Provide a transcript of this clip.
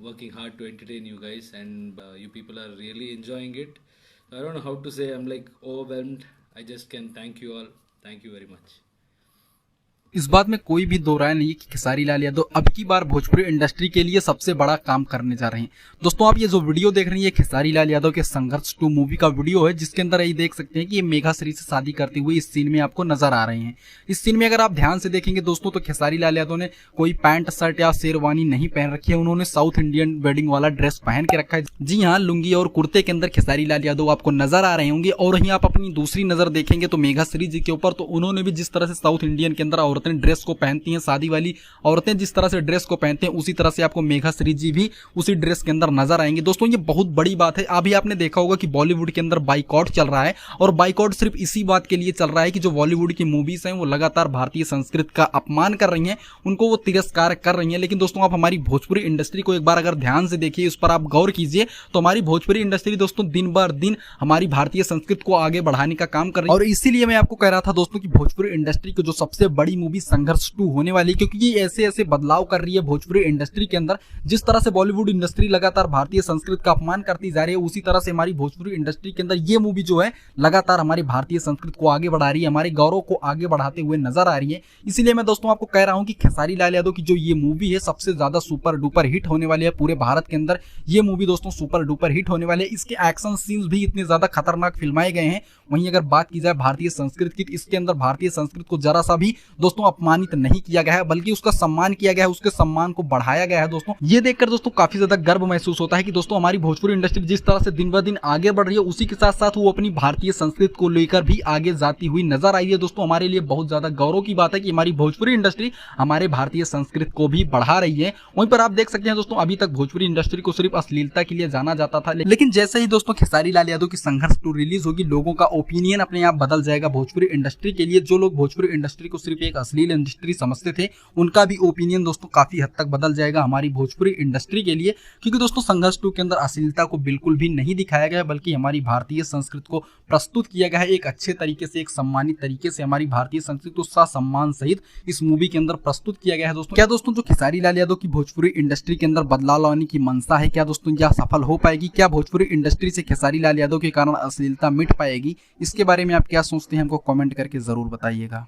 working hard to entertain you guys, and you people are really enjoying it. I don't know how to say. I'm like overwhelmed. I just can thank you all. Thank you very much. इस बात में कोई भी दो राय नहीं है कि खेसारी लाल यादव अब की बार भोजपुरी इंडस्ट्री के लिए सबसे बड़ा काम करने जा रहे हैं। दोस्तों आप ये जो वीडियो देख रही है खेसारी लाल यादव के संघर्ष 2 मूवी का वीडियो है, जिसके अंदर ये देख सकते हैं कि ये मेघा श्री से शादी करते हुए इस सीन में आपको नजर आ रहे हैं। इस सीन में अगर आप ध्यान से देखेंगे दोस्तों तो खेसारी लाल यादव ने कोई पैंट शर्ट या शेरवानी नहीं पहन रखी है, उन्होंने साउथ इंडियन वेडिंग वाला ड्रेस पहन के रखा है। जी हाँ, लुंगी और कुर्ते के अंदर खेसारी लाल यादव आपको नजर आ रहे होंगे। और वहीं आप अपनी दूसरी नजर देखेंगे तो मेघा श्री जी के ऊपर, तो उन्होंने भी जिस तरह से साउथ इंडियन के अंदर औरतें ड्रेस को पहनती हैं, शादी वाली औरतें जिस तरह से ड्रेस को पहनते हैं उसी तरह से आपको मेघा श्री जी भी उसी ड्रेस के अंदर नजर आएंगे। दोस्तों ये बहुत बड़ी बात है। अभी आपने देखा होगा कि बॉलीवुड के अंदर बाइकआउट चल रहा है, और बाइकआउट सिर्फ इसी बात के लिए चल रहा है कि जो बॉलीवुड की मूवीज हैं वो लगातार भारतीय संस्कृति का अपमान कर रही हैं, उनको वो तिरस्कार कर रही हैं। लेकिन दोस्तों आप हमारी भोजपुरी इंडस्ट्री को एक बार अगर ध्यान से देखिए, उस पर आप गौर कीजिए, तो हमारी भोजपुरी इंडस्ट्री दोस्तों दिन बर दिन हमारी भारतीय संस्कृति को आगे बढ़ाने का काम कर रही है। और इसीलिए मैं आपको कह रहा था दोस्तों कि भोजपुरी इंडस्ट्री की जो सबसे बड़ी मूवी संघर्ष 2 होने वाली है, क्योंकि ये ऐसे ऐसे बदलाव कर रही है भोजपुरी इंडस्ट्री के अंदर। जिस तरह से बॉलीवुड इंडस्ट्री लगातार भारतीय संस्कृति का अपमान करती जा रही है, उसी तरह से हमारी भोजपुरी इंडस्ट्री के अंदर ये मूवी जो है लगातार हमारी भारतीय संस्कृति को आगे बढ़ा रही है, हमारे गौरव को आगे बढ़ाते हुए नजर आ रही है। इसीलिए मैं दोस्तों आपको कह रहा हूं कि खेसारी लाल यादव की जो ये मूवी है सबसे ज्यादा सुपर डुपर हिट होने वाली है पूरे भारत के अंदर। ये मूवी दोस्तों सुपर डुपर हिट होने वाले है। इसके एक्शन सीन्स भी इतने ज्यादा खतरनाक फिल्माए गए हैं। वहीं अगर बात की जाए भारतीय संस्कृति की, इसके अंदर भारतीय संस्कृति को जरा सा भी दोस्तों अपमानित नहीं किया गया है, बल्कि उसका सम्मान किया गया है, उसके सम्मान को बढ़ाया गया है। दोस्तों ये देखकर दोस्तों काफी ज्यादा गर्व महसूस होता है कि दोस्तों हमारी भोजपुरी इंडस्ट्री जिस तरह से दिन ब दिन आगे बढ़ रही है, उसी के साथ साथ वो अपनी भारतीय संस्कृति को लेकर भी आगे जाती हुई नजर आई है। दोस्तों हमारे लिए बहुत ज्यादा गौरव की बात है कि हमारी भोजपुरी इंडस्ट्री हमारे भारतीय संस्कृति को भी बढ़ा रही है। वहीं पर आप देख सकते हैं दोस्तों अभी तक भोजपुरी इंडस्ट्री को सिर्फ अश्लीलता के लिए जाना जाता था, लेकिन जैसे ही दोस्तों खेसारी लाल यादव की संघर्ष 2 रिलीज होगी, लोगों का ओपिनियन अपने आप बदल जाएगा भोजपुरी इंडस्ट्री के लिए। जो लोग भोजपुरी इंडस्ट्री को सिर्फ एक अश्लील इंडस्ट्री समझते थे, उनका भी ओपिनियन दोस्तों काफी हद तक बदल जाएगा हमारी भोजपुरी इंडस्ट्री के लिए। क्योंकि दोस्तों संघर्ष 2 के अंदर अश्लीलता को बिल्कुल भी नहीं दिखाया गया, बल्कि हमारी भारतीय संस्कृति को प्रस्तुत किया गया है एक अच्छे तरीके से, एक सम्मानित तरीके से। हमारी भारतीय संस्कृति को सम्मान सहित इस मूवी के अंदर प्रस्तुत किया गया है। दोस्तों क्या दोस्तों जो खेसारी लाल यादव की भोजपुरी इंडस्ट्री के अंदर बदलाव लाने की मंशा है, क्या दोस्तों यह सफल हो पाएगी? क्या भोजपुरी इंडस्ट्री से खेसारी लाल यादव के कारण अश्लीलता मिट पाएगी? इसके बारे में आप क्या सोचते हैं, हमको कमेंट करके जरूर बताइएगा।